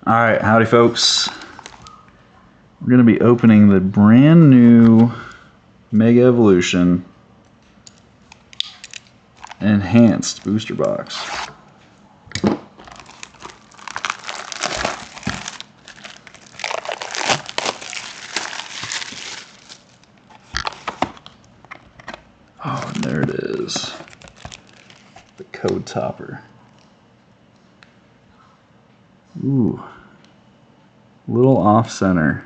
Alright, howdy folks. We're going to be opening the brand new Mega Evolution Enhanced Booster Box. Oh, and there it is. The code topper. Ooh. Little off center,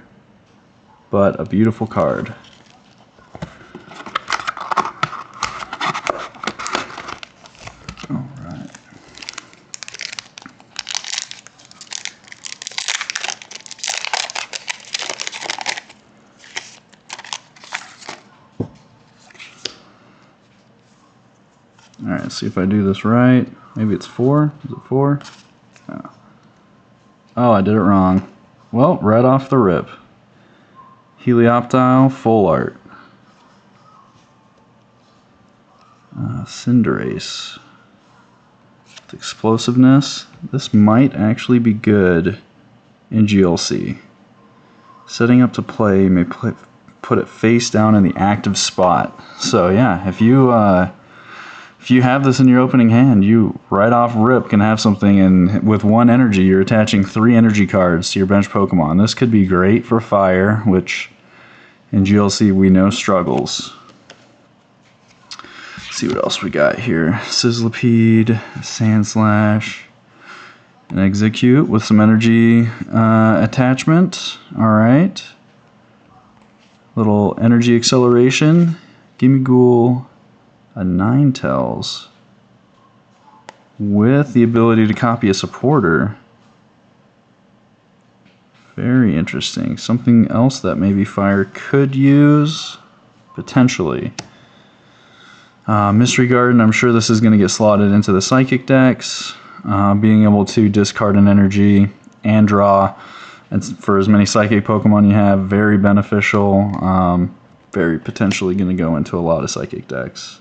but a beautiful card. Alright. Alright, let's see if I do this right. Maybe it's 4. Is it 4? Oh, I did it wrong. Well, right off the rip. Helioptile, full art. Cinderace. With explosiveness. This might actually be good in GLC. Setting up to play, may put it face down in the active spot. So yeah, if you have this in your opening hand, you right off rip can have something, and with 1 energy you're attaching 3 energy cards to your bench Pokemon. This could be great for fire, which in GLC we know struggles. Let's see what else we got here. Sizzlipede, Sandslash, and Execute with some energy attachment. Alright. Little energy acceleration. Gimmighoul, a Ninetales with the ability to copy a supporter. Very interesting. Something else that maybe Fire could use, potentially. Mystery Garden, I'm sure this is going to get slotted into the Psychic decks. Being able to discard an energy and draw, and for as many Psychic Pokemon you have, very beneficial. Very potentially going to go into a lot of Psychic decks.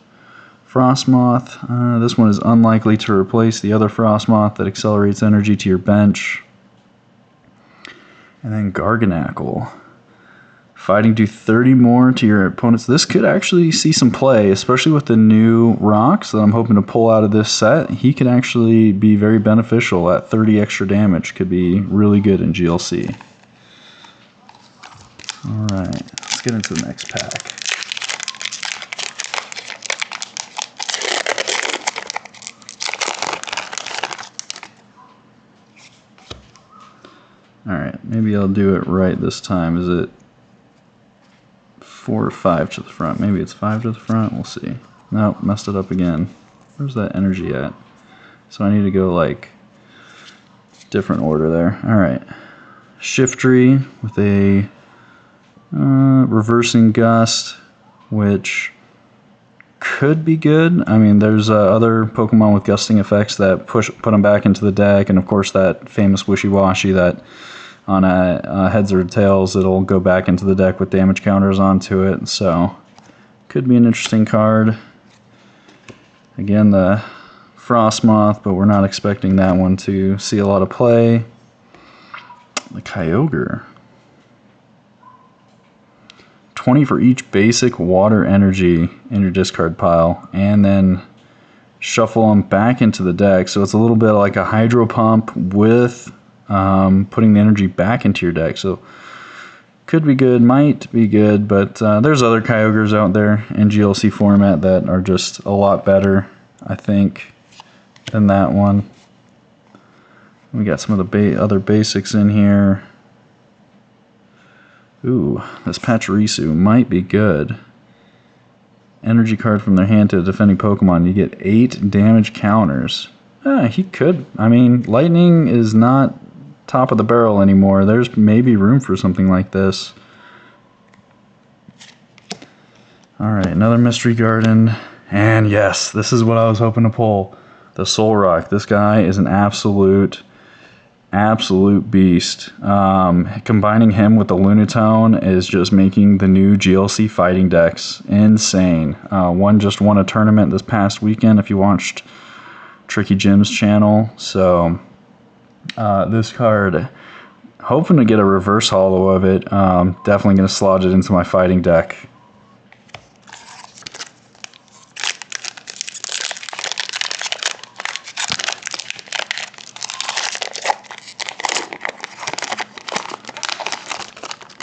Frostmoth, this one is unlikely to replace the other Frostmoth that accelerates energy to your bench. And then Garganacl. Fighting do 30 more to your opponents. This could actually see some play, especially with the new rocks that I'm hoping to pull out of this set. He could actually be very beneficial at 30 extra damage. Could be really good in GLC. Alright, let's get into the next pack. Alright, maybe I'll do it right this time. Is it 4 or 5 to the front? Maybe it's 5 to the front. We'll see. Nope, messed it up again. Where's that energy at? So I need to go like different order there. Alright. Shiftry with a reversing gust, which could be good. I mean, there's other Pokemon with gusting effects that put them back into the deck, and of course that famous Wishy-Washy that on a heads or tails it'll go back into the deck with damage counters onto it. So could be an interesting card. Again, the Frostmoth, but we're not expecting that one to see a lot of play. The Kyogre. 20 for each basic water energy in your discard pile, and then shuffle them back into the deck. So it's a little bit like a Hydro Pump with putting the energy back into your deck. So could be good, might be good, but there's other Kyogres out there in GLC format that are just a lot better, I think, than that one. We got some of the other basics in here. Ooh, this Pachirisu might be good. Energy card from their hand to a defending Pokemon. You get 8 damage counters. He could. I mean, Lightning is not top of the barrel anymore. There's maybe room for something like this. Alright, another Mystery Garden. And yes, this is what I was hoping to pull. The Solrock. This guy is an absolute beast. Combining him with the Lunatone is just making the new GLC fighting decks insane. One just won a tournament this past weekend if you watched Tricky Jim's channel, so This card, hoping to get a reverse holo of it. Definitely going to slot it into my fighting deck.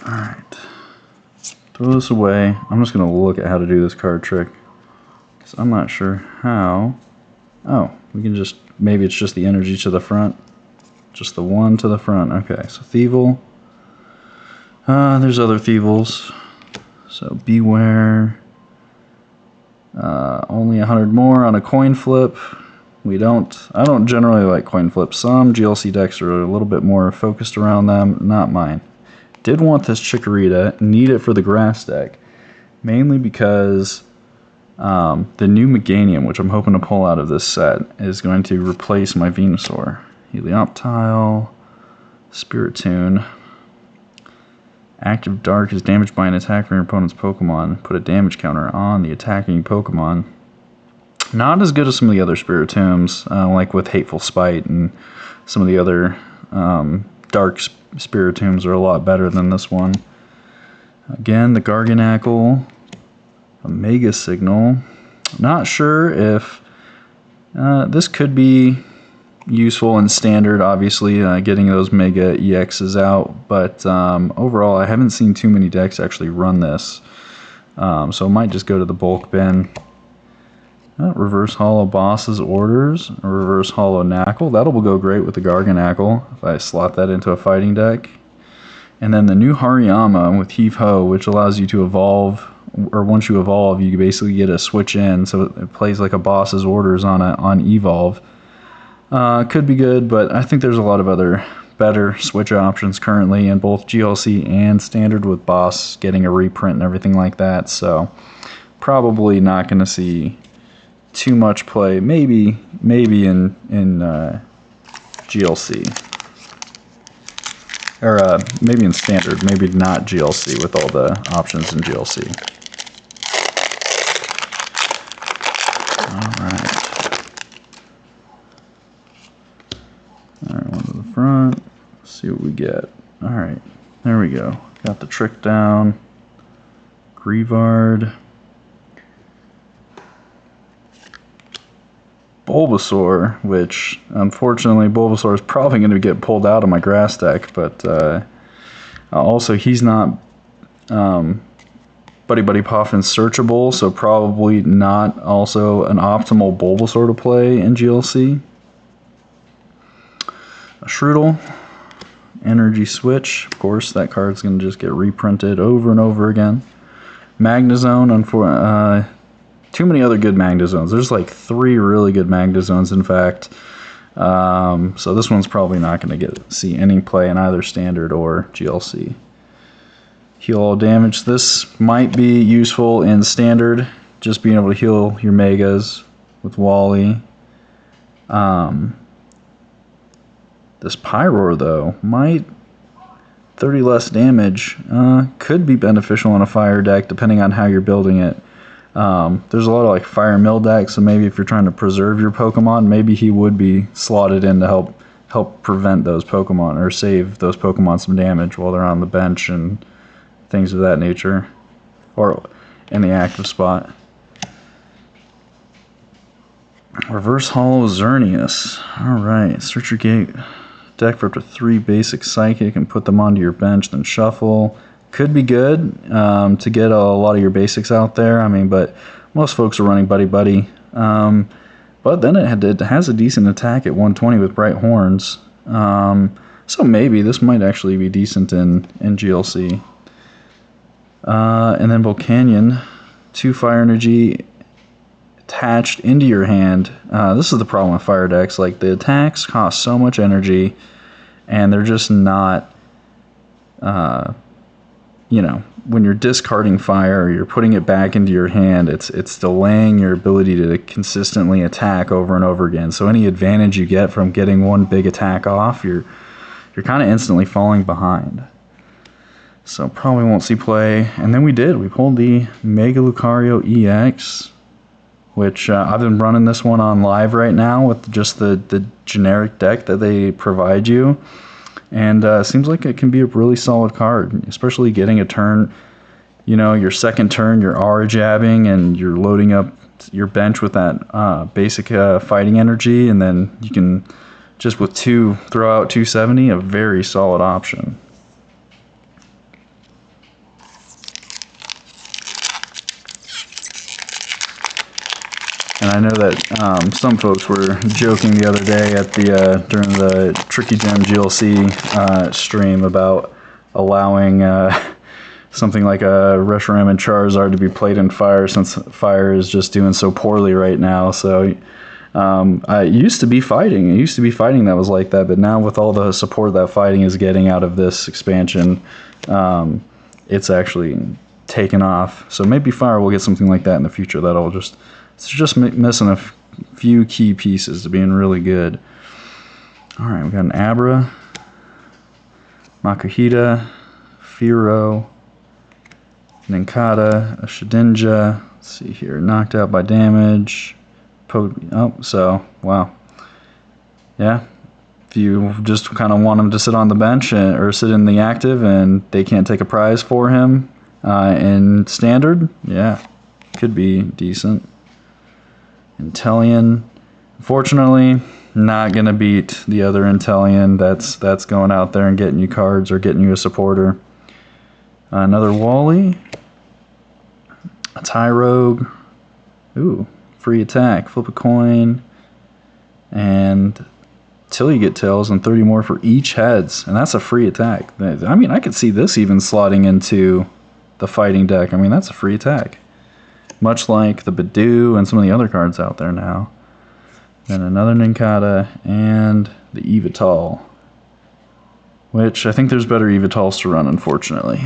Alright. Throw this away. I'm just going to look at how to do this card trick, because I'm not sure how. Oh, we can just, maybe it's just the energy to the front. Just the one to the front. Okay, so Thievel. There's other Thievels. So beware. Only 100 more on a coin flip. I don't generally like coin flips. Some GLC decks are a little bit more focused around them. Not mine. Did want this Chikorita. Need it for the grass deck. Mainly because the new Meganium, which I'm hoping to pull out of this set, is going to replace my Venusaur. Helioptile, Spiritomb. Active Dark is damaged by an attack from your opponent's Pokemon. Put a damage counter on the attacking Pokemon. Not as good as some of the other Spiritombs, like with Hateful Spite, and some of the other Dark Spiritombs are a lot better than this one. Again, the Garganacl, a Mega Signal. Not sure if this could be useful in standard, obviously, getting those Mega EXs out, but overall I haven't seen too many decks actually run this, so I might just go to the bulk bin. Reverse Holo Boss's Orders, a Reverse Holo Knackle. That'll go great with the Garganacl if I slot that into a fighting deck. And then the new Hariyama with Heave Ho, which allows you to evolve, or once you evolve you basically get a switch in, so it plays like a Boss's Orders on Evolve. Could be good, but I think there's a lot of other better switch options currently in both GLC and Standard, with Boss getting a reprint and everything like that, so probably not going to see too much play. Maybe in GLC. Or maybe in Standard, maybe not GLC with all the options in GLC. Alright. Alright, one to the front. Let's see what we get. Alright, there we go. Got the trick down. Grievard. Bulbasaur, which unfortunately Bulbasaur is probably going to get pulled out of my grass deck, but also he's not Buddy Poffin searchable, so probably not also an optimal Bulbasaur to play in GLC. A Shroodle, Energy Switch, of course that card's going to just get reprinted over and over again. Magnezone, too many other good Magnezones. There's like 3 really good Magnezones, in fact. So this one's probably not going to see any play in either Standard or GLC. Heal all damage. This might be useful in Standard, just being able to heal your Megas with Wally. This Pyroar, though, might 30 less damage. Could be beneficial in a fire deck, depending on how you're building it. There's a lot of like Fire Mill decks, so maybe if you're trying to preserve your Pokemon, maybe he would be slotted in to help prevent those Pokemon, or save those Pokemon some damage while they're on the bench and things of that nature, or in the active spot. Reverse Holo Xerneas. Alright, search your deck for up to 3 basic Psychic and put them onto your bench, then shuffle. Could be good to get a lot of your basics out there. I mean, but most folks are running Buddy. But then it has a decent attack at 120 with Bright Horns. So maybe this might actually be decent in GLC. And then Volcanion, 2 Fire Energy attached into your hand. This is the problem with fire decks. Like, the attacks cost so much energy, and they're just not... when you're discarding fire, or you're putting it back into your hand, it's delaying your ability to consistently attack over and over again. So any advantage you get from getting one big attack off, you're kind of instantly falling behind. So probably won't see play. And then we pulled the Mega Lucario EX. which I've been running this one on live right now with just the generic deck that they provide you. And seems like it can be a really solid card, especially getting a turn, you know, your second turn, you're aura jabbing and you're loading up your bench with that basic fighting energy, and then you can just with 2 throw out 270, a very solid option. And I know that some folks were joking the other day at the during the Tricky Gem GLC stream about allowing something like a Reshiram and Charizard to be played in Fire, since Fire is just doing so poorly right now. So it used to be fighting. It used to be fighting that was like that, but now with all the support that fighting is getting out of this expansion, it's actually taken off. So maybe Fire will get something like that in the future. That'll just, it's just missing a few key pieces to being really good. All right, we got an Abra, Makuhita, Firo, Ninkata, a Shedinja. Let's see here, knocked out by damage. So, wow. Yeah, if you just kind of want him to sit on the bench or sit in the active and they can't take a prize for him in standard, yeah, could be decent. Intellion, unfortunately, not going to beat the other Intellion that's going out there and getting you cards or getting you a supporter. Another Wally, a Tyrogue, ooh, free attack, flip a coin, and till you get tails and 30 more for each heads, and that's a free attack. I mean, I could see this even slotting into the fighting deck. I mean, that's a free attack. Much like the Badoo and some of the other cards out there now. Then another Ninkata and the Evital, which I think there's better Evitals to run, unfortunately.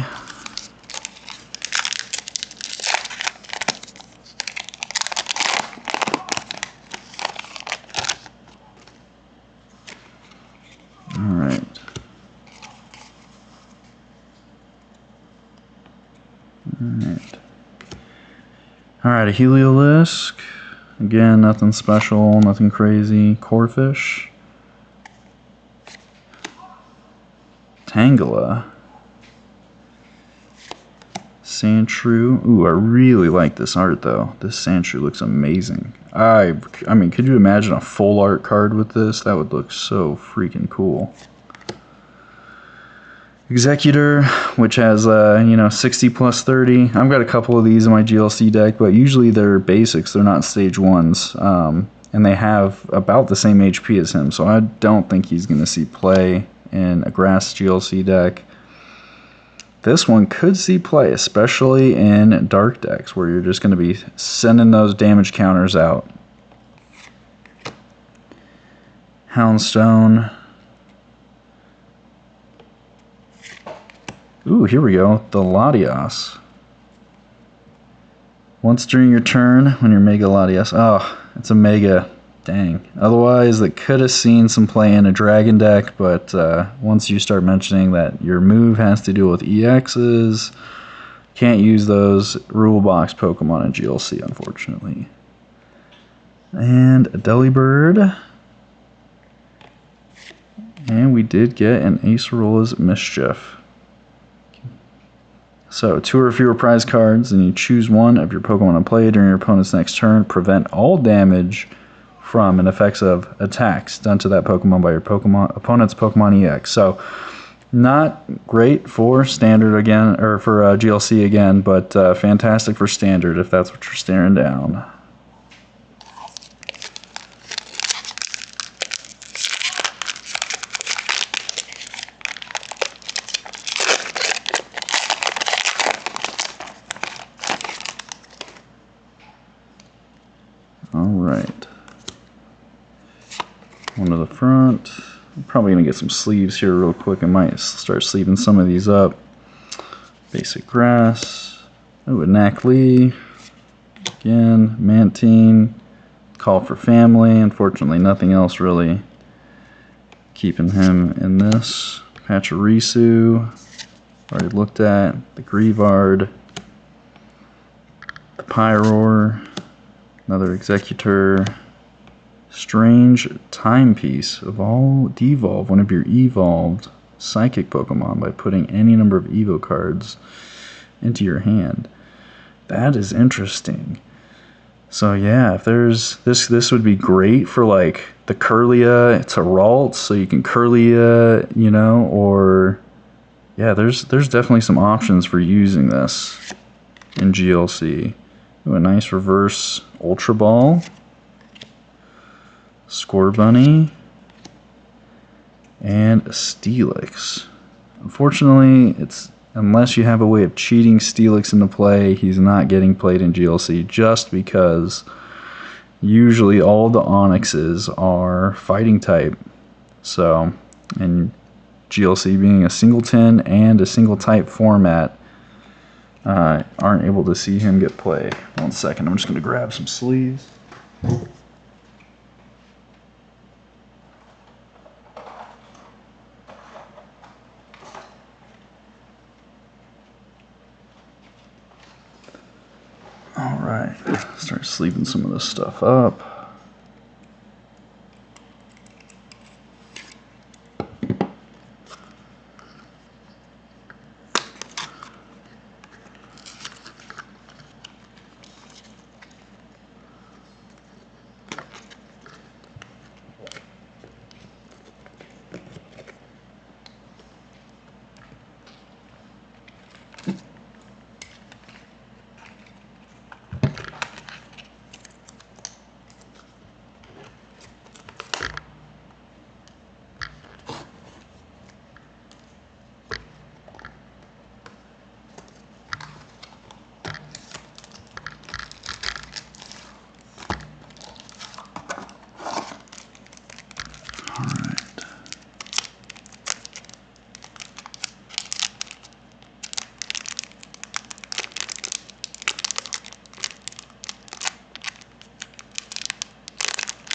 Alright, a Heliolisk. Again, nothing special, nothing crazy. Corphish. Tangela. Sandshrew. Ooh, I really like this art though. This Sandshrew looks amazing. I mean, could you imagine a full art card with this? That would look so freaking cool. Executor, which has, 60 plus 30. I've got a couple of these in my GLC deck, but usually they're basics. They're not stage 1s. And they have about the same HP as him, so I don't think he's going to see play in a grass GLC deck. This one could see play, especially in dark decks, where you're just going to be sending those damage counters out. Houndstone. Ooh, here we go. The Latias. Once during your turn, when you're Mega Latias. Oh, it's a Mega. Dang. Otherwise, it could have seen some play in a Dragon deck, but once you start mentioning that your move has to deal with EXs, can't use those rule box Pokemon in GLC, unfortunately. And a Delibird. And we did get an Acerola's Mischief. So, 2 or fewer prize cards, and you choose one of your Pokemon to play during your opponent's next turn. Prevent all damage from and effects of attacks done to that Pokemon by your opponent's Pokemon EX. So, not great for standard again, or for GLC again, but fantastic for standard if that's what you're staring down. Alright. One to the front. I'm probably going to get some sleeves here real quick. I might start sleeving some of these up. Basic Grass. Oh, a Knackley. Again, Mantine. Call for Family. Unfortunately, nothing else really keeping him in this. Pachirisu. Already looked at. The Grievard. The Pyroar. Another Executor. Strange Timepiece. Devolve one of your evolved psychic Pokemon by putting any number of Evo cards into your hand. That is interesting. So yeah, if there's this would be great for like the Kirlia to Ralt, so you can Kirlia, you know, or yeah, there's definitely some options for using this in GLC. Ooh, a nice reverse Ultra Ball. Scorbunny. And a Steelix. Unfortunately, unless you have a way of cheating Steelix into play, he's not getting played in GLC just because usually all the Onyxes are fighting type. So, and GLC being a singleton and a single type format, aren't able to see him get played. 1 second, I'm just going to grab some sleeves. Alright, start sleeving some of this stuff up.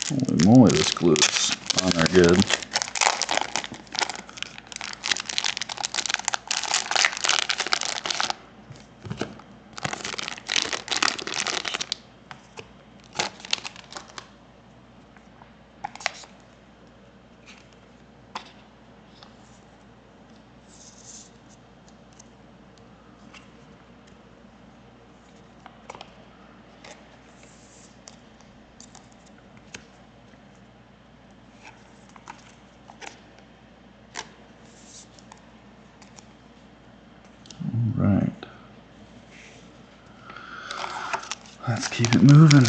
Holy moly, this glue is on there good. Right. Let's keep it moving.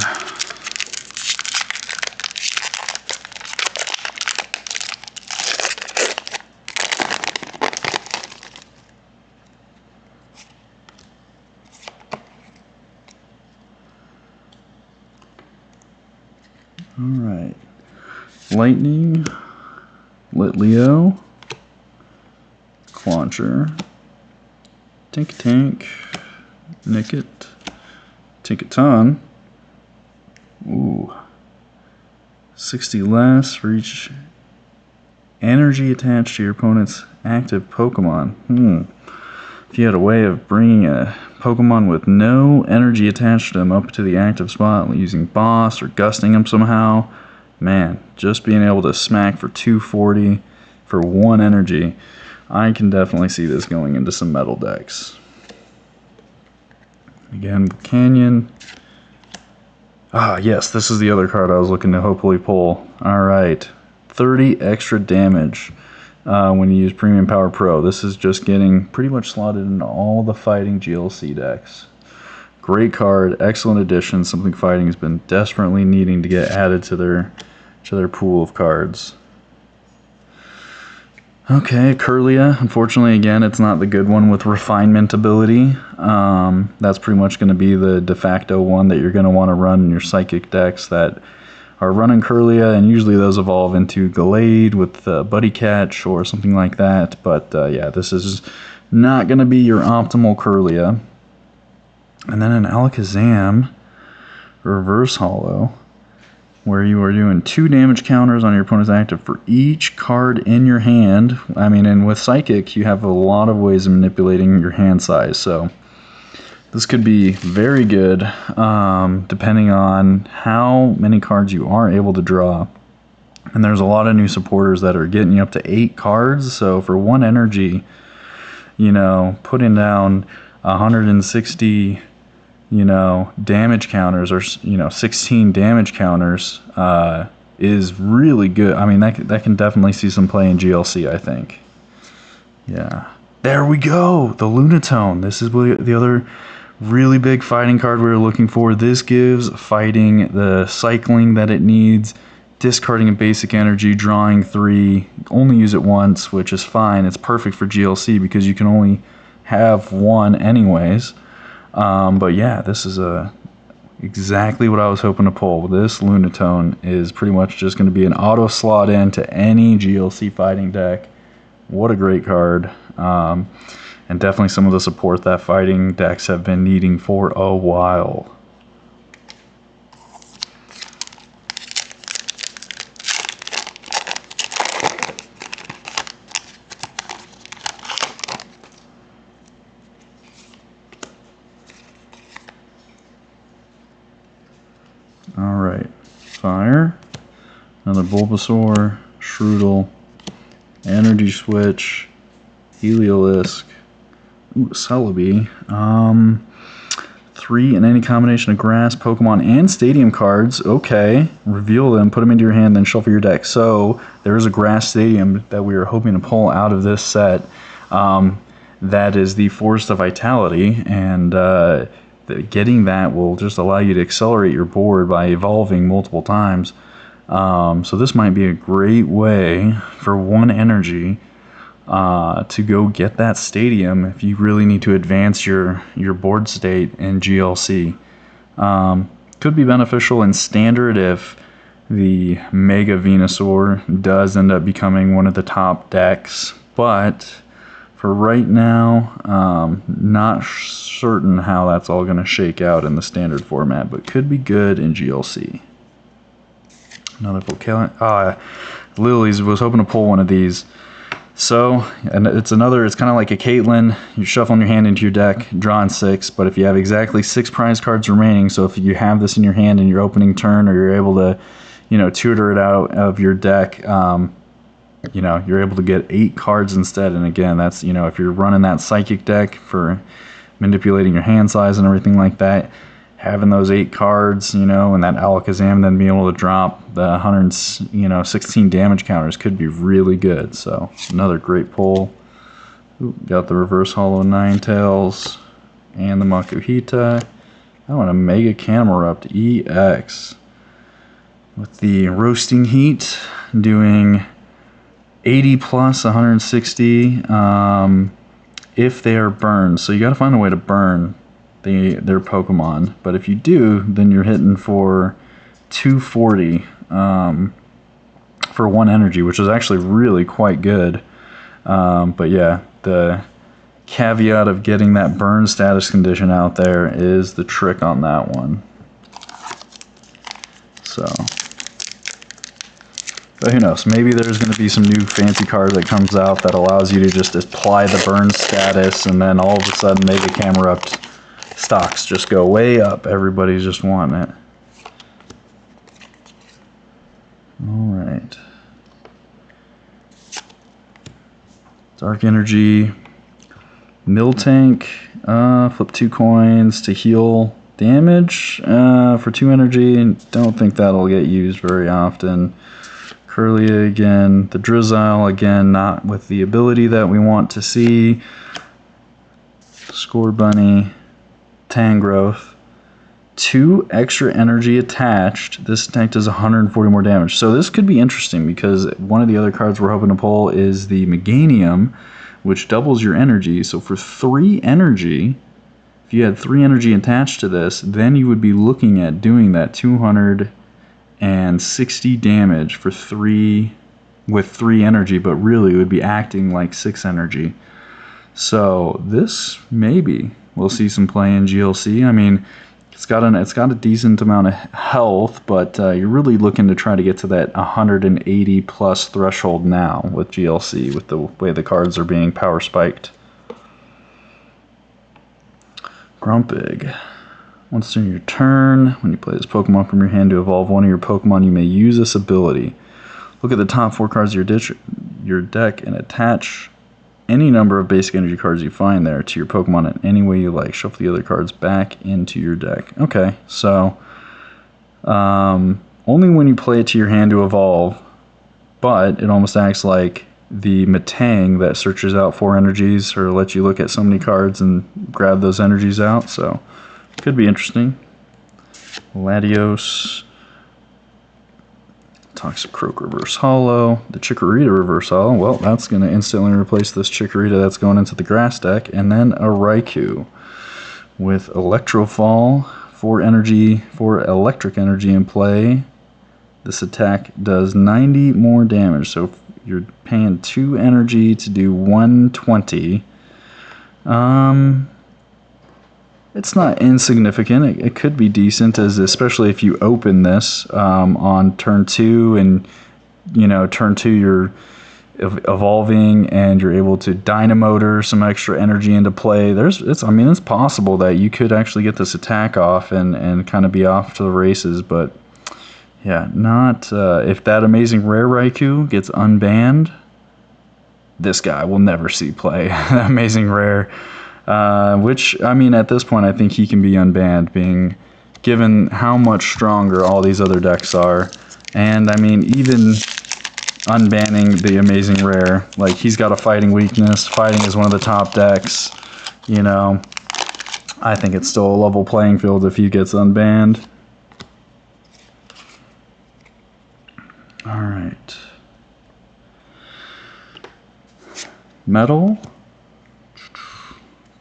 Alright. Lightning, Litleo, Clauncher, Tank, Nickit, Tinkaton. Ooh. 60 less for each energy attached to your opponent's active Pokemon. If you had a way of bringing a Pokemon with no energy attached to them up to the active spot using Boss or gusting them somehow, man, just being able to smack for 240 for 1 energy, I can definitely see this going into some metal decks. Again, Canyon. Ah, yes, this is the other card I was looking to hopefully pull. Alright, 30 extra damage when you use Premium Power Pro. This is just getting pretty much slotted into all the fighting GLC decks. Great card, excellent addition, something fighting has been desperately needing to get added to their pool of cards. Okay, Kirlia. Unfortunately, again, it's not the good one with refinement ability. That's pretty much going to be the de facto one that you're going to want to run in your psychic decks that are running Kirlia, and usually those evolve into Gallade with Buddy Catch or something like that. But yeah, this is not going to be your optimal Kirlia. And then an Alakazam Reverse Holo, where you are doing 2 damage counters on your opponent's active for each card in your hand. I mean, and with Psychic, you have a lot of ways of manipulating your hand size. So This could be very good, depending on how many cards you are able to draw. And there's a lot of new supporters that are getting you up to 8 cards. So for 1 energy, you know, putting down 160, you know, damage counters, or, you know, 16 damage counters is really good. I mean, that can definitely see some play in GLC, I think. Yeah. There we go! The Lunatone. This is the other really big fighting card we were looking for. This gives fighting the cycling that it needs. Discarding a basic energy, drawing 3, only use it once, which is fine. It's perfect for GLC because you can only have 1 anyways. But yeah, this is exactly what I was hoping to pull. This Lunatone is pretty much just going to be an auto slot into any GLC fighting deck. What a great card. And definitely some of the support that fighting decks have been needing for a while. Alright, Fire, another Bulbasaur, Shroodle, Energy Switch, Heliolisk, Celebi, 3 in any combination of Grass, Pokemon, and Stadium cards. Okay, reveal them, put them into your hand, then shuffle your deck. So, there is a Grass Stadium that we were hoping to pull out of this set. That is the Forest of Vitality, and getting that will just allow you to accelerate your board by evolving multiple times. So this might be a great way for 1 energy to go get that stadium if you really need to advance your board state in GLC. Could be beneficial in Standard if the Mega Venusaur does end up becoming one of the top decks, but for right now, not certain how that's all going to shake out in the Standard format, but could be good in GLC. Another Volcanic. Lilies, was hoping to pull one of these. So, and it's kind of like a Caitlyn. You're shuffling your hand into your deck, drawing 6, but if you have exactly 6 prize cards remaining, so if you have this in your hand in your opening turn, or you're able to, you know, tutor it out of your deck, you know, you're able to get 8 cards instead. And again, that's, you know, if you're running that Psychic deck for manipulating your hand size and everything like that, having those 8 cards, you know, and that Alakazam then being able to drop the 116 damage counters could be really good. So another great pull. Ooh, got the Reverse Hollow Ninetales and the Makuhita. I want a Mega Camerupt EX with the Roasting Heat doing 80 plus 160 if they are burned. So you got to find a way to burn their Pokemon. But if you do, then you're hitting for 240 for 1 energy, which is actually really quite good. But yeah, the caveat of getting that burn status condition out there is the trick on that one. So, but who knows, maybe there's going to be some new fancy card that comes out that allows you to just apply the burn status, and then all of a sudden Mega Camerupt stocks just go way up. Everybody's just wanting it. Alright. Dark Energy. Miltank. Flip 2 coins to heal damage for 2 energy. Don't think that'll get used very often. Curlia again. The Drizzile again, not with the ability that we want to see. Score Bunny. Tangrowth. 2 extra energy attached. This tank does 140 more damage. So this could be interesting because one of the other cards we're hoping to pull is the Meganium, which doubles your energy. So for 3 energy, if you had 3 energy attached to this, then you would be looking at doing that 260 damage for 3 with 3 energy, but really it would be acting like 6 energy. So this maybe we'll see some play in GLC. I mean, it's got a decent amount of health, but you're really looking to try to get to that 180 plus threshold now with GLC, with the way the cards are being power spiked. Grumpig. Once during your turn, when you play this Pokemon from your hand to evolve one of your Pokemon, you may use this ability. Look at the top 4 cards of your deck and attach any number of basic energy cards you find there to your Pokemon in any way you like. Shuffle the other cards back into your deck. Okay, so only when you play it to your hand to evolve, but it almost acts like the Metang that searches out 4 energies or lets you look at so many cards and grab those energies out, so could be interesting. Latios, Toxicroak Reverse Hollow, the Chikorita Reverse Hollow. Well, that's going to instantly replace this Chikorita that's going into the grass deck. And then a Raikou with Electrofall, 4 electric energy in play. This attack does 90 more damage, so you're paying 2 energy to do 120. It's not insignificant. It could be decent, especially if you open this on turn 2, and turn 2 you're evolving and you're able to Dynamotor some extra energy into play. It's possible that you could actually get this attack off and kind of be off to the races, but yeah, not if that amazing rare Raikou gets unbanned, this guy will never see play. That amazing rare. Which, at this point, I think he can be unbanned, being given how much stronger all these other decks are. And, even unbanning the amazing rare, like, he's got a fighting weakness. Fighting is one of the top decks, I think it's still a level playing field if he gets unbanned. Alright. Metal.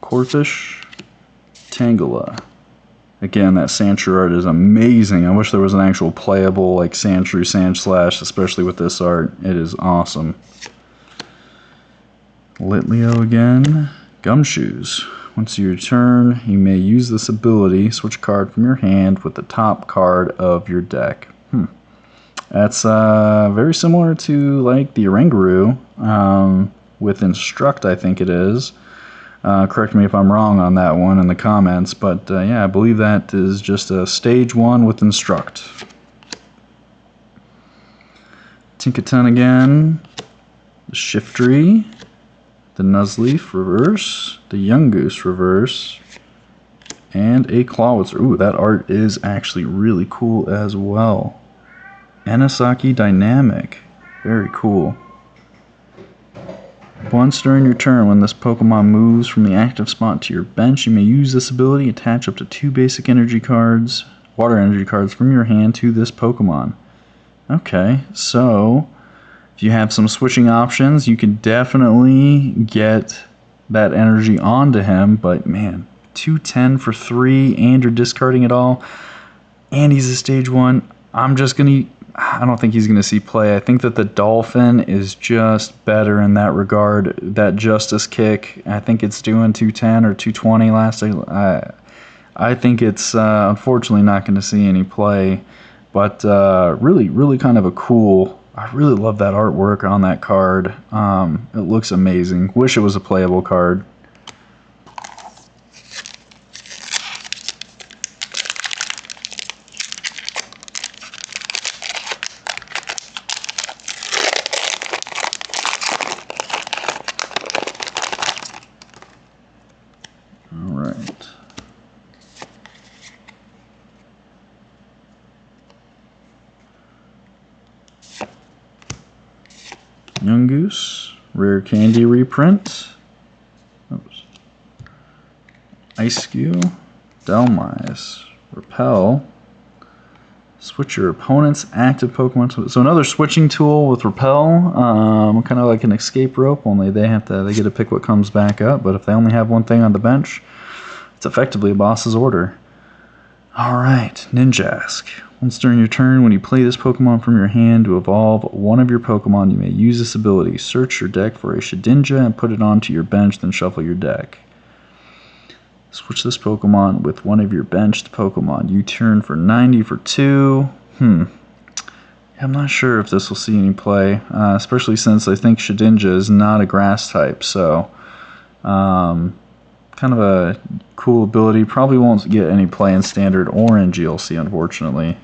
Corphish, Tangela. Again, that Sandshrew art is amazing. I wish there was an actual playable like Sandshrew Sandslash, especially with this art. It is awesome. Litleo again. Gumshoes. Once your turn, you may use this ability. Switch a card from your hand with the top card of your deck. That's very similar to like the Oranguru with Instruct, I think it is. Correct me if I'm wrong on that one in the comments, but yeah, I believe that is just a stage 1 with Instruct. Tinkaton again, the Shiftry, the Nuzleaf reverse, the Yungoos reverse, and a Clawitzer. Ooh, that art is actually really cool as well. Anisaki Dynamic, very cool. Once during your turn, when this Pokemon moves from the active spot to your bench, you may use this ability, attach up to 2 basic energy cards, water energy cards from your hand to this Pokemon. Okay, so if you have some switching options, you can definitely get that energy onto him, but man, 210 for 3 and you're discarding it all, and he's a stage 1. I don't think he's going to see play. I think that the Dolphin is just better in that regard. That Justice Kick, I think it's doing 210 or 220 last. I think it's unfortunately not going to see any play, but really, really kind of a cool. I really love that artwork on that card. It looks amazing. Wish it was a playable card. Yungoos, Rare Candy reprint. Oops. Ice-Skew, Delmise, Repel. Switch your opponent's active Pokemon. So another switching tool with Repel, kind of like an escape rope. Only they get to pick what comes back up. But if they only have one thing on the bench, it's effectively a boss's order. All right, Ninjask. Once during your turn, when you play this Pokemon from your hand to evolve one of your Pokemon, you may use this ability. Search your deck for a Shedinja and put it onto your bench, then shuffle your deck. Switch this Pokemon with one of your benched Pokemon. You turn for 90 for 2. I'm not sure if this will see any play, especially since I think Shedinja is not a grass type, so kind of a cool ability. Probably won't get any play in Standard or in GLC, unfortunately.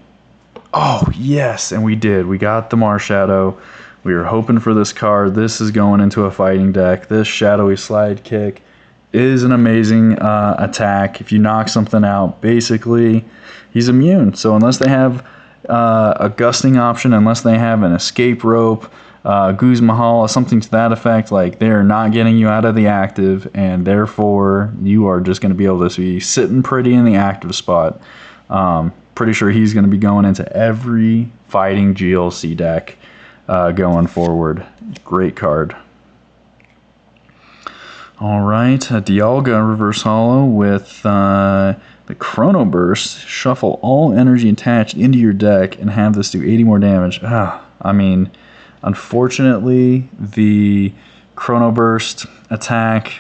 Oh, yes, and we did. We got the Marshadow. We were hoping for this card. This is going into a fighting deck. This Shadowy Slide Kick is an amazing attack. If you knock something out, basically, he's immune. So unless they have a gusting option, unless they have an escape rope, Guz Mahal, something to that effect, like they're not getting you out of the active, and therefore you are just going to be able to be sitting pretty in the active spot. Pretty sure he's going to be going into every fighting GLC deck going forward. Great card. All right, a Dialga Reverse Holo with the Chrono Burst. Shuffle all energy attached into your deck and have this do 80 more damage. I mean, unfortunately, the Chrono Burst attack,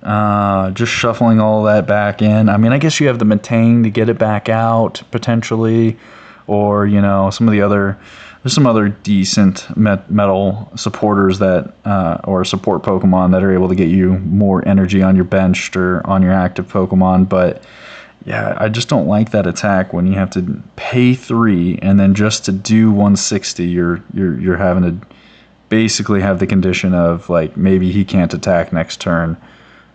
just shuffling all that back in. I mean, I guess you have the Metang to get it back out, potentially, or, you know, some of the other... There's some other decent metal supporters that, or support Pokemon that are able to get you more energy on your benched or on your active Pokemon, but yeah, I just don't like that attack when you have to pay 3 and then just to do 160, you're having to basically have the condition of like maybe he can't attack next turn.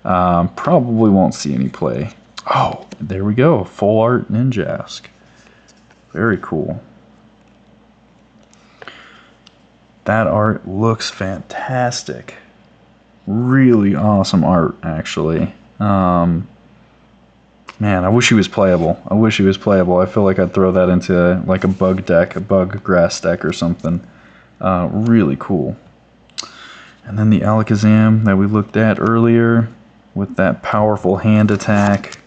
Probably won't see any play. Oh, there we go, Full Art Ninjask. Very cool. That art looks fantastic. Really awesome art, actually. Man, I wish he was playable. I feel like I'd throw that into like a bug deck, a bug grass deck or something. Really cool. And then the Alakazam that we looked at earlier with that powerful hand attack.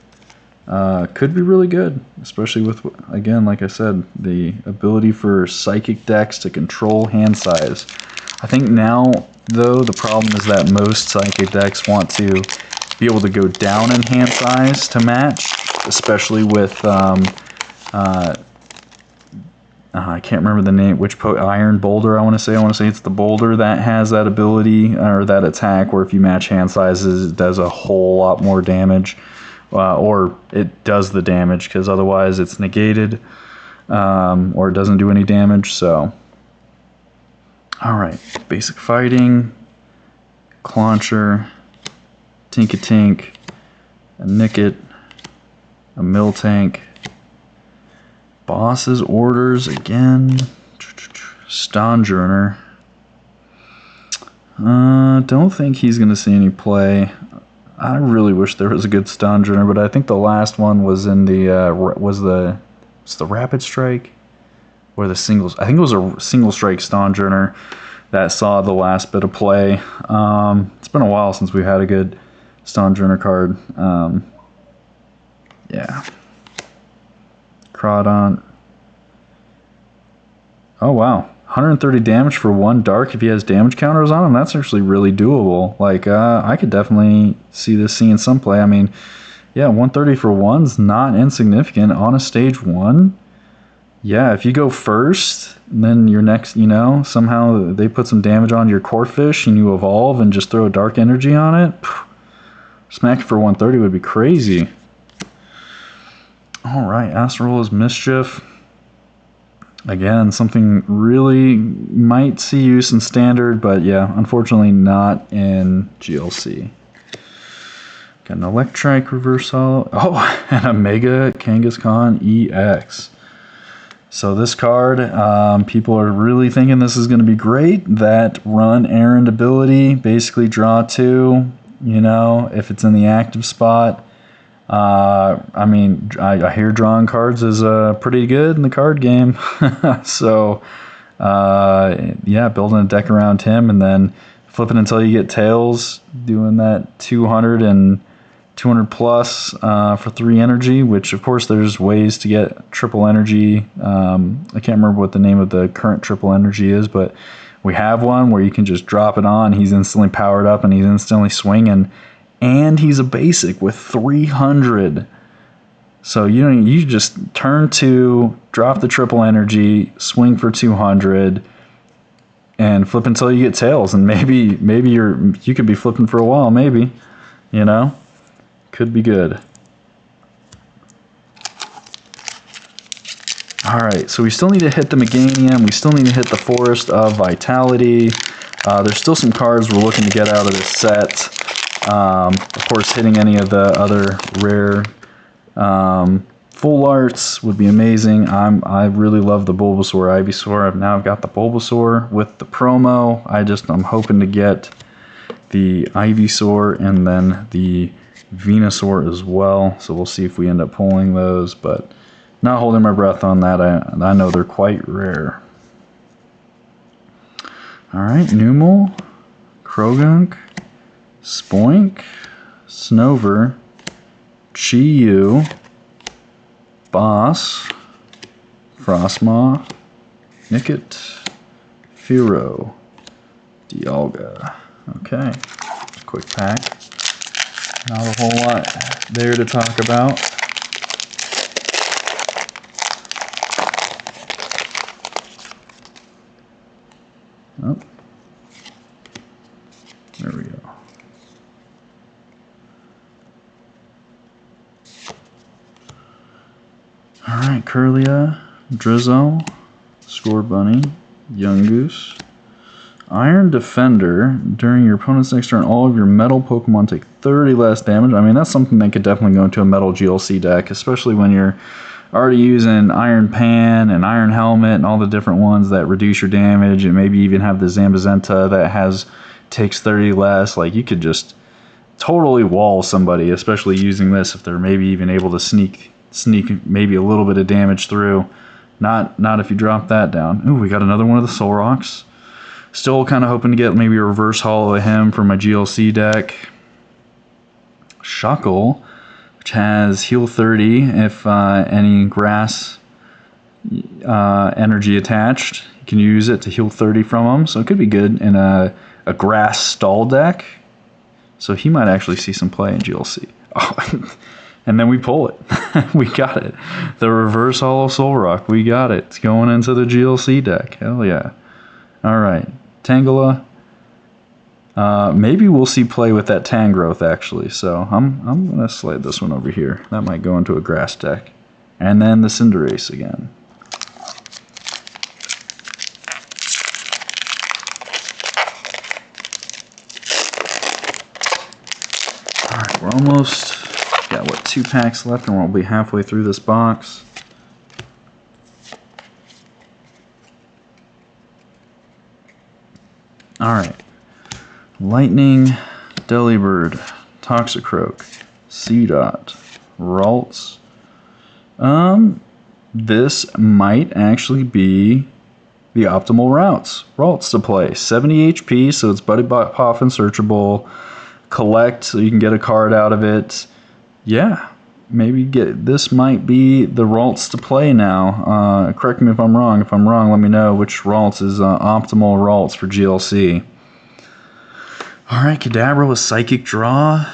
Could be really good, especially with, again, like I said, the ability for psychic decks to control hand size. I think now, though, the problem is that most psychic decks want to be able to go down in hand size to match, especially with, I can't remember the name, Iron Boulder, I want to say it's the Boulder that has that ability, or that attack, where if you match hand sizes, it does a whole lot more damage. Or it does the damage, because otherwise it's negated, or it doesn't do any damage. So, alright, basic fighting, Clauncher, Tinkatink, a Nickit, a Miltank, Boss's Orders again, Stonjourner. Don't think he's going to see any play. I really wish there was a good Stonjourner, but I think the last one was in the was the Rapid Strike or the singles. I think it was a single strike Stonjourner that saw the last bit of play. It's been a while since we had a good Stonjourner card. Yeah. Crawdont. Oh wow. 130 damage for 1 dark if he has damage counters on him. That's actually really doable. Like, I could definitely see this seeing some play. I mean, yeah, 130 for 1's not insignificant on a stage 1. Yeah, if you go first, and then your next, you know, somehow they put some damage on your Corphish and you evolve and just throw a dark energy on it, smack it for 130 would be crazy. Alright, Astrola's Mischief. Again, something really might see use in Standard, but yeah, unfortunately not in GLC. Got an Electrike Reverse Holo. Oh, and a Mega Kangaskhan EX. So this card, people are really thinking this is going to be great. That Run Errand ability, basically draw 2, you know, if it's in the active spot. I mean, I hear drawing cards is pretty good in the card game. So, yeah, building a deck around him and then flipping until you get Tails, doing that 200 and 200 plus for 3 energy, which, of course, there's ways to get triple energy. I can't remember what the name of the current triple energy is, but we have one where you can just drop it on. He's instantly powered up and he's instantly swinging. And he's a basic with 300. So you just turn 2, drop the triple energy, swing for 200, and flip until you get Tails. And maybe you could be flipping for a while, maybe, you know. Could be good. Alright, so we still need to hit the Meganium. We still need to hit the Forest of Vitality. There's still some cards we're looking to get out of this set. Of course, hitting any of the other rare full arts would be amazing. I really love the Bulbasaur, Ivysaur. I've got the Bulbasaur with the promo. I'm hoping to get the Ivysaur and then the Venusaur as well. So we'll see if we end up pulling those, but not holding my breath on that. I know they're quite rare. Alright, Numel, Krogunk, Spoink, Snover, Chi-Yu, Boss, Frostmaw, Nickit, Firo, Dialga. Okay, quick pack. Not a whole lot there to talk about. Oh, there we go. Alright, Curlia, Drizzle, Scorbunny, Yungoos, Iron Defender. During your opponent's next turn, all of your metal Pokemon take 30 less damage. I mean, that's something that could definitely go into a metal GLC deck, especially when you're already using Iron Pan and Iron Helmet and all the different ones that reduce your damage, and maybe even have the Zamazenta that takes 30 less. Like, you could just totally wall somebody, especially using this, if they're maybe even able to sneak maybe a little bit of damage through. Not if you drop that down. Ooh, we got another one of the Solroks. Still kind of hoping to get maybe a reverse holo of him for my GLC deck. Shuckle, which has heal 30 if any grass energy attached. You can use it to heal 30 from them, so it could be good in a grass stall deck. So he might actually see some play in GLC. Oh, and then we pull it. We got it. The reverse holo Solrock. We got it. It's going into the GLC deck. Hell yeah. All right. Tangela. Maybe we'll see play with that Tangrowth, actually. So I'm going to slide this one over here. That might go into a grass deck. And then the Cinderace again. Alright, we're almost got, what, 2 packs left, and we'll be halfway through this box. Alright. Lightning, Delibird, Toxicroak, Seedot, Ralts. This might actually be the optimal Ralts to play. 70 HP, so it's Buddy Puff and searchable. Collect, so you can get a card out of it. Yeah, maybe this might be the Ralts to play now. Correct me if I'm wrong. If I'm wrong, let me know which Ralts is optimal Ralts for GLC. Alright, Kadabra with Psychic Draw.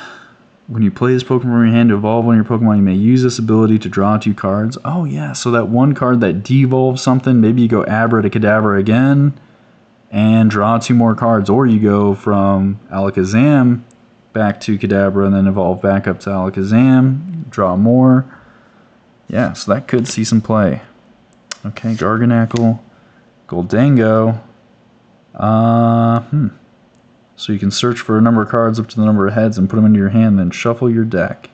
When you play this Pokemon from your hand to evolve one of your Pokemon, you may use this ability to draw 2 cards. Oh yeah, so that one card that devolves something, maybe you go Abra to Kadabra again and draw 2 more cards, or you go from Alakazam back to Kadabra and then evolve back up to Alakazam, draw more. Yeah, so that could see some play. Okay, Garganacl, Goldango. So you can search for a number of cards up to the number of heads and put them into your hand, then shuffle your deck.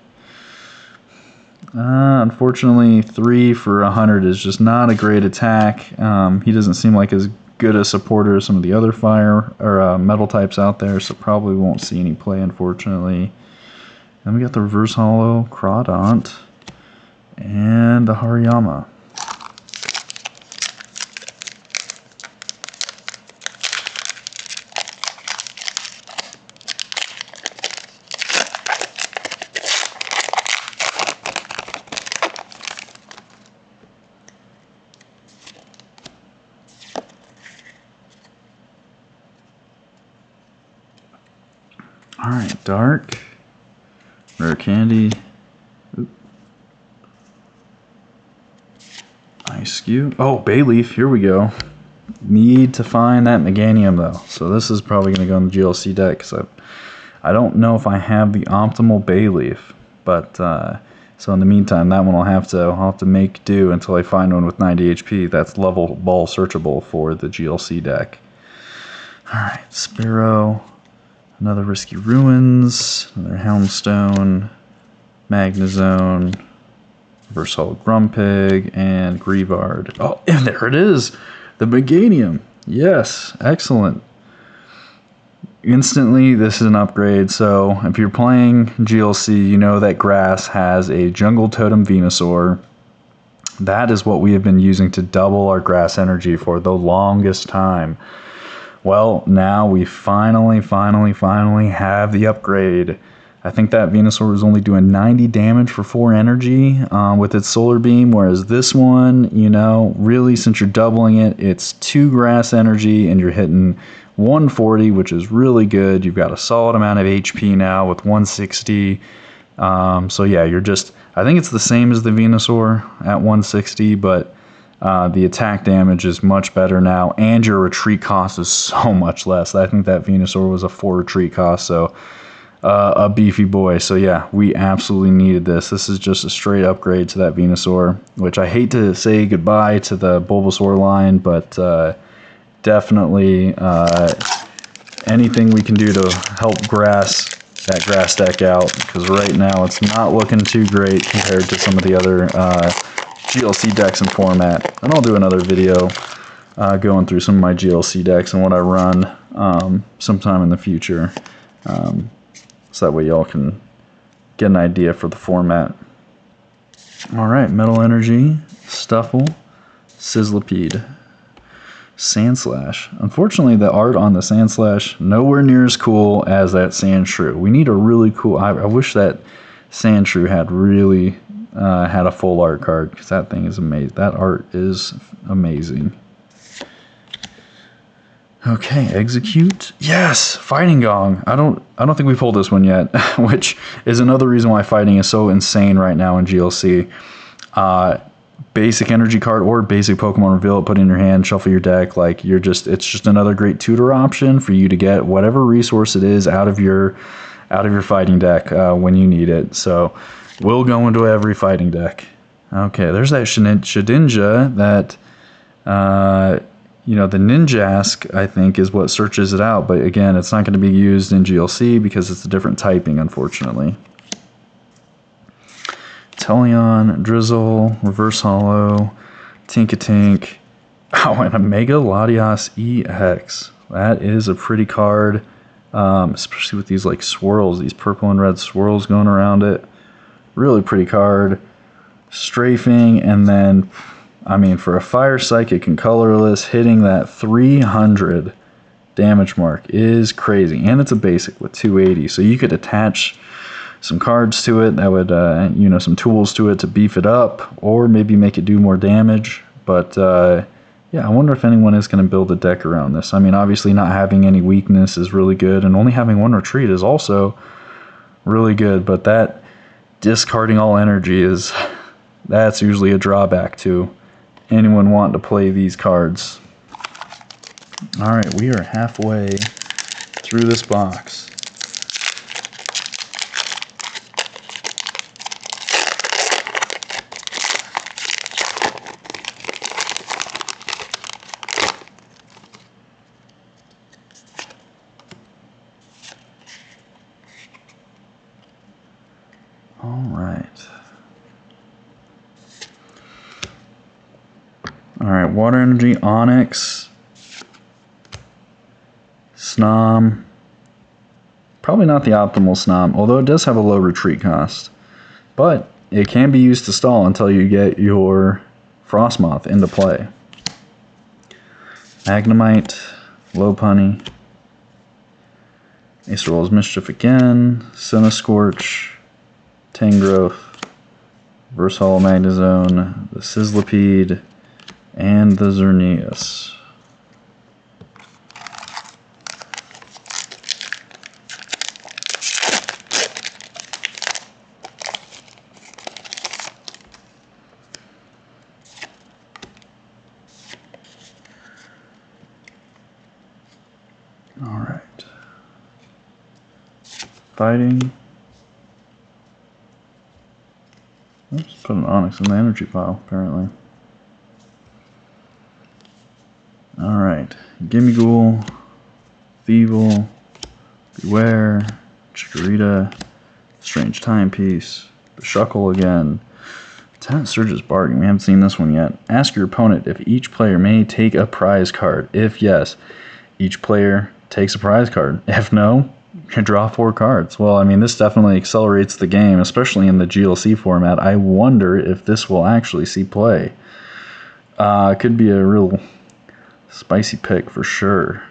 Unfortunately, 3 for 100 is just not a great attack. He doesn't seem like as good a supporter as some of the other fire or metal types out there, so probably won't see any play, unfortunately. Then we got the reverse holo, Crawdont, and the Hariyama. Alright, Dark, Rare Candy, Ice Cube. Oh, Bayleaf, here we go. Need to find that Meganium though. So this is probably going to go in the GLC deck, because I don't know if I have the optimal Bayleaf, But so in the meantime, that one I'll have to make do until I find one with 90 HP that's level ball searchable for the GLC deck. All right, Sparrow, another Risky Ruins, another Helmstone, Magnezone, Versal Grumpig, and Grievard. Oh, and there it is! The Meganium! Yes, excellent. Instantly, this is an upgrade, so if you're playing GLC, you know that grass has a Jungle Totem Venusaur. That is what we have been using to double our grass energy for the longest time. Well, now we finally have the upgrade. I think that Venusaur was only doing 90 damage for 4 energy with its Solar Beam, whereas this one, you know, really since you're doubling it, it's 2 grass energy and you're hitting 140, which is really good. You've got a solid amount of HP now with 160. So yeah, I think it's the same as the Venusaur at 160, but the attack damage is much better now, and your retreat cost is so much less. I think that Venusaur was a 4 retreat cost, so a beefy boy. So yeah, we absolutely needed this. This is just a straight upgrade to that Venusaur, which I hate to say goodbye to the Bulbasaur line, but definitely anything we can do to help that grass deck out, because right now it's not looking too great compared to some of the other GLC decks and format. And I'll do another video going through some of my GLC decks and what I run sometime in the future, so that way y'all can get an idea for the format. Alright, Metal Energy, Stuffle, Sizzlipede, Sandslash. Unfortunately, the art on the Sandslash nowhere near as cool as that Sandshrew. We need a really cool... I wish that Sandshrew had really had a full art card, because that thing is amazing. That art is amazing. Okay, Execute. Yes, Fighting Gong. I don't think we pulled this one yet, which is another reason why fighting is so insane right now in GLC. Basic energy card or basic Pokemon reveal it, put it in your hand, shuffle your deck. Like it's just another great tutor option for you to get whatever resource it is out of your fighting deck when you need it. So we'll go into every fighting deck. Okay, there's that Shedinja that the Ninjask, I think, is what searches it out. But again, it's not going to be used in GLC because it's a different typing, unfortunately. Teleon, Drizzle, Reverse Hollow, Tinkatink. Oh, and a Mega Latias EX. That is a pretty card, especially with these like swirls, these purple and red swirls going around it. Really pretty card. Strafing, and then, I mean, for a Fire Psychic and colorless, hitting that 300 damage mark is crazy. And it's a basic with 280, so you could attach some cards to it that would, some tools to it to beef it up, or maybe make it do more damage. But yeah, I wonder if anyone is going to build a deck around this. I mean, obviously not having any weakness is really good, and only having 1 retreat is also really good. But that discarding all energy that's usually a drawback to anyone wanting to play these cards. All right, we are halfway through this box. Alright, Water Energy, Onyx, Snom. Probably not the optimal Snom, although it does have a low retreat cost. But it can be used to stall until you get your Frostmoth into play. Magnemite, Lopunny, Acerol's Mischief again, Cinescorch, Tangrowth, Versal Magnezone, the Sizzlipede, and the Xerneas. All right. Fighting. put an Onyx in the energy pile, apparently. Alright. Gimme Ghoul, Thievul, Beware, Chikorita, Strange Timepiece, the Shuckle again. Tenant Surge's Bargain. We haven't seen this one yet. Ask your opponent if each player may take a prize card. If yes, each player takes a prize card. If no, you draw 4 cards. Well, I mean, this definitely accelerates the game, especially in the GLC format. I wonder if this will actually see play. It could be a real spicy pick for sure.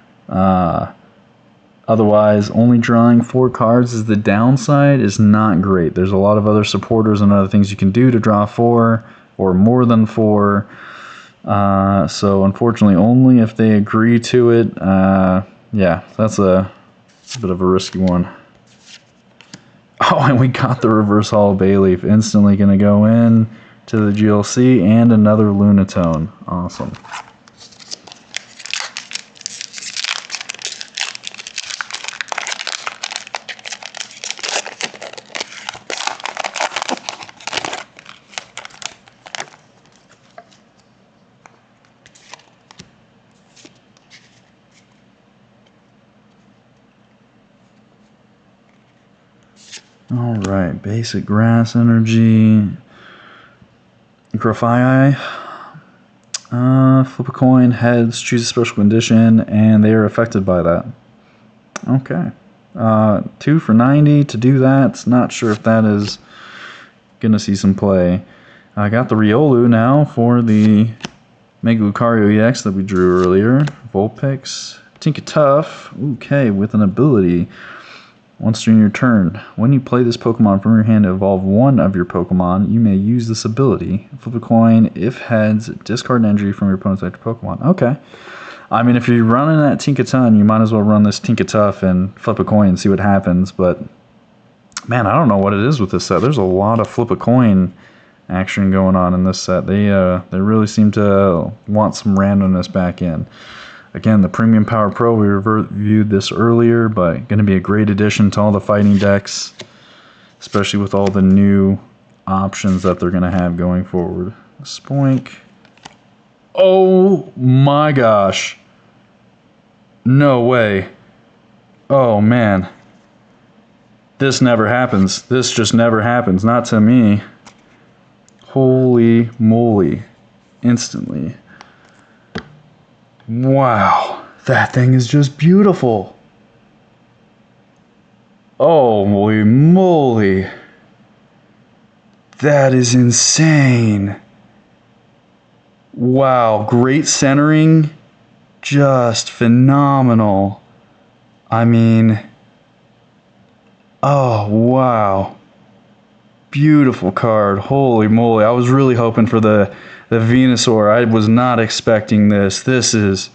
Otherwise, only drawing 4 cards is the downside, is not great. There's a lot of other supporters and other things you can do to draw 4 or more than 4. So unfortunately, only if they agree to it. Yeah, that's a bit of a risky one. Oh, and we got the Reverse Holo Bayleaf. Instantly going to go in to the GLC and another Lunatone. Awesome. Alright, basic grass energy. Grafai. Flip a coin, heads, choose a special condition, and they are affected by that. Okay. 2 for 90 to do that. Not sure if that is going to see some play. I got the Riolu now for the Mega Lucario EX that we drew earlier. Vulpix. Tinkatuff. Okay, with an ability. Once during your turn, when you play this Pokemon from your hand to evolve one of your Pokemon, you may use this ability. Flip a coin. If heads, discard an energy from your opponent's active Pokemon. Okay. I mean, if you're running that Tinkaton, you might as well run this Tinkatuff and flip a coin and see what happens. But, man, I don't know what it is with this set. There's a lot of flip a coin action going on in this set. They really seem to want some randomness back in. Again, the Premium Power Pro, we reviewed this earlier, but going to be a great addition to all the fighting decks, especially with all the new options that they're going to have going forward. Spoink. Oh my gosh. No way. Oh man. This never happens. This just never happens. Not to me. Holy moly. Instantly. Wow, that thing is just beautiful. Holy moly. That is insane. Wow, great centering. Just phenomenal. I mean, oh, wow. Beautiful card. Holy moly. I was really hoping for the Venusaur. I was not expecting this. This is...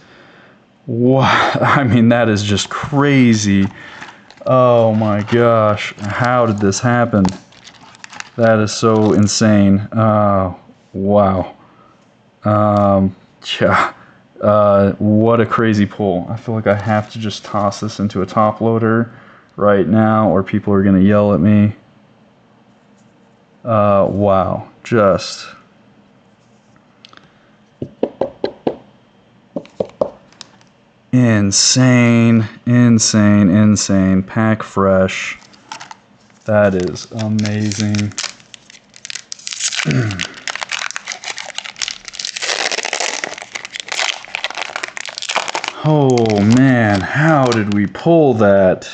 wow. I mean, that is just crazy. Oh my gosh. How did this happen? That is so insane. Oh, wow. Yeah. What a crazy pull. I feel like I have to just toss this into a top loader right now or people are going to yell at me. Wow. Just... insane, insane, insane. Pack fresh. That is amazing. Oh man, how did we pull that?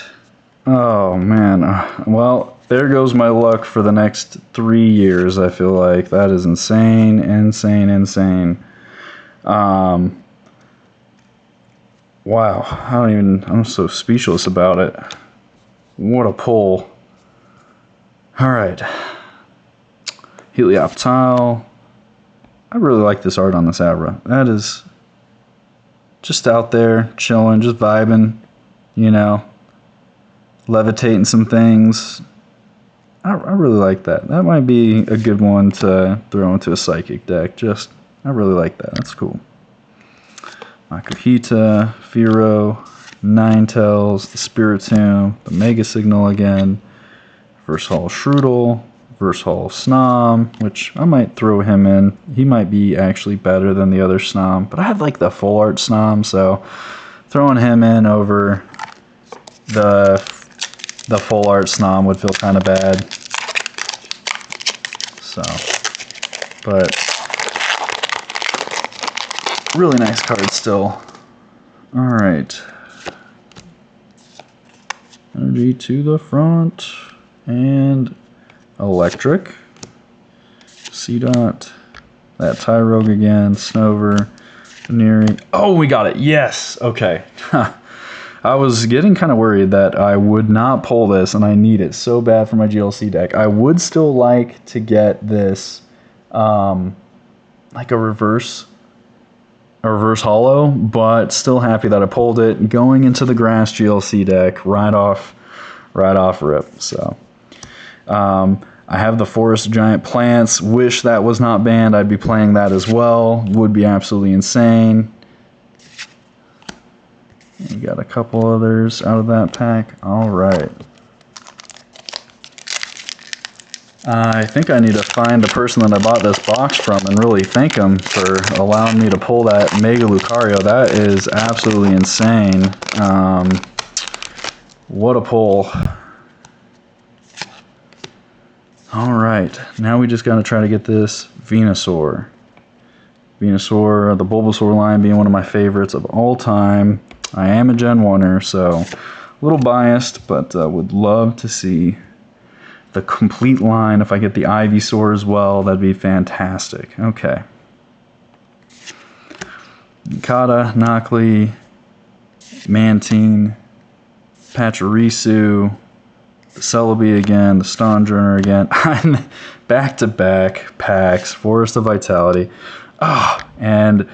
Oh man. Well, there goes my luck for the next 3 years, I feel like. That is insane, insane, insane. Wow, I'm so speechless about it. What a pull. Alright. Helioptile. I really like this art on this Abra. That is just out there, chilling, just vibing, you know, levitating some things. I really like that. That might be a good one to throw into a Psychic deck. I really like that. That's cool. Makuhita, Fearow, Ninetales, the Spiritomb, the Mega Signal again, Reverse Holo Shroodle, Reverse Holo Snom, which I might throw him in. He might be actually better than the other Snom, but I have like the full art Snom, so throwing him in over the full art Snom would feel kind of bad. So, but really nice card still. All right. Energy to the front. And electric. C-Dot. That Tyrogue again. Snover. Veneering. Oh, we got it. Yes. Okay. I was getting kind of worried that I would not pull this, and I need it so bad for my GLC deck. I would still like to get this, like a reverse holo, but still happy that I pulled it. Going into the grass GLC deck right off rip. So I have the Forest Giant Plants. Wish that was not banned. I'd be playing that as well. Would be absolutely insane. You got a couple others out of that pack. All right. I think I need to find the person that I bought this box from and really thank him for allowing me to pull that Mega Lucario. That is absolutely insane. What a pull. All right. Now we just got to try to get this Venusaur. Venusaur, the Bulbasaur line being one of my favorites of all time. I am a Gen 1er, so a little biased, but would love to see the complete line. If I get the Ivysaur as well, that'd be fantastic. Okay. Kata, Nocli, Mantine, Pachirisu, the Celebi again, the Stonjourner again. Back-to-back packs, Forest of Vitality. And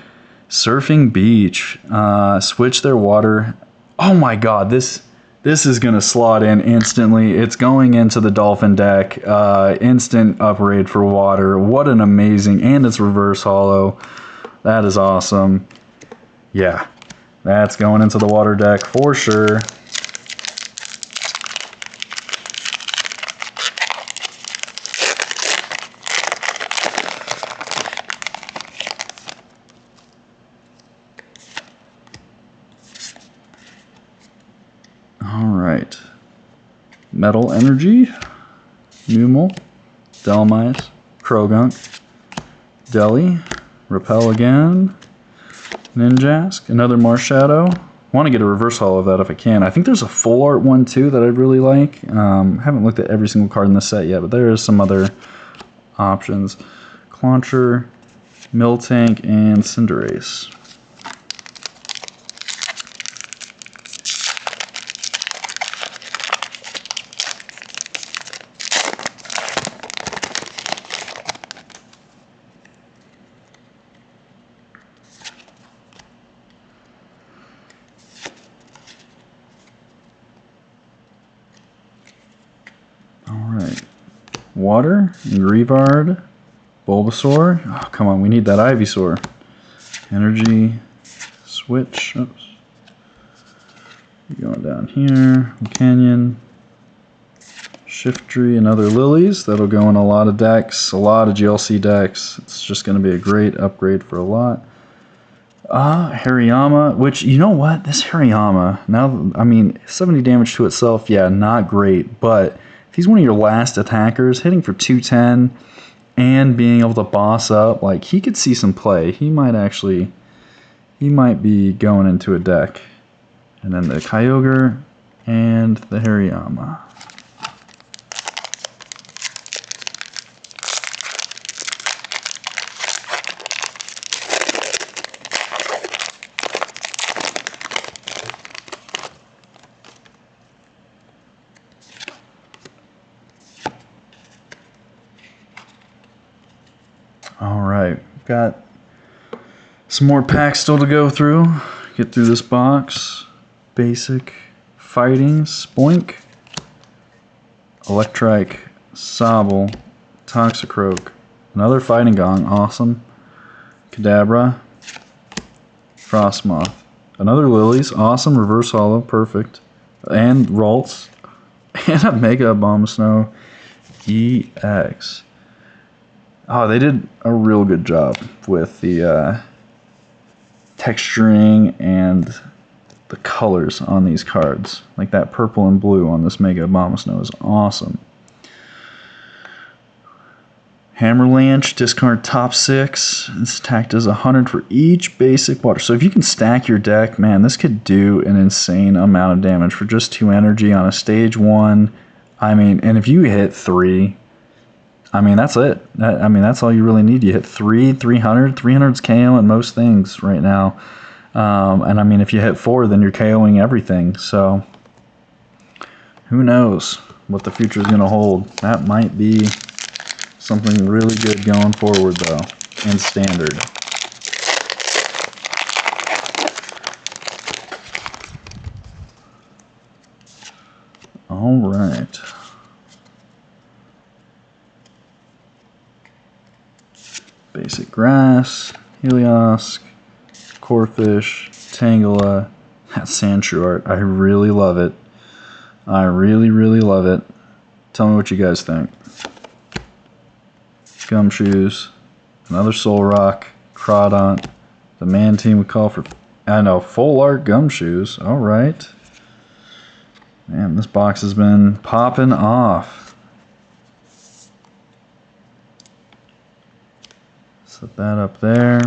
Surfing Beach. Switch their water. Oh my god, this is going to slot in instantly. It's going into the Dolphin deck. Instant upgrade for water. What an amazing... And it's reverse holo. That is awesome. Yeah, that's going into the water deck for sure. Alright. Metal Energy, Numel, Delmise, Krogunk, Deli, Repel again, Ninjask, another Marshadow. Want to get a reverse holo of that if I can. I think there's a full art one too that I'd really like. Haven't looked at every single card in the set yet, but there is some other options. Clauncher, Miltank, and Cinderace. Alright. Water, Greavard, Bulbasaur. Oh, come on, we need that Ivysaur. Energy, switch. Oops. Going down here. Canyon. Shiftry and other lilies. That'll go in a lot of decks, a lot of GLC decks. It's just going to be a great upgrade for a lot. Hariyama, which, you know what? This Hariyama, now, I mean, 70 damage to itself, yeah, not great, but if he's one of your last attackers, hitting for 210 and being able to boss up, like, he could see some play. He might be going into a deck. And then the Kyogre and the Hariyama. Alright, got some more packs still to go through. Get through this box. Basic, Fighting, Spoink, Electrike, Sobble, Toxicroak, another Fighting Gong, awesome. Kadabra, Frostmoth, another Lilies, awesome, reverse holo, perfect. And Ralts, and a Mega Abomasnow. EX. Oh, they did a real good job with the texturing and the colors on these cards. Like that purple and blue on this Mega Abomasnow is awesome. Hammerlanch, discard top 6. It's attack does 100 for each basic water. So if you can stack your deck, man, this could do an insane amount of damage for just 2 energy on a stage 1. I mean, and if you hit 3, I mean, that's it. I mean, that's all you really need. You hit 300. 300's KO in most things right now. And I mean, if you hit 4, then you're KOing everything. So who knows what the future is going to hold. That might be something really good going forward, though, in Standard. All right. Basic Grass, Helios, Corphish, Tangela. That Sandshrew art, I really love it. I really, really love it. Tell me what you guys think. Gumshoes, another Soul Rock, Crawdont, the man team would call for, I know, full art Gumshoes. All right. Man, this box has been popping off. Set that up there.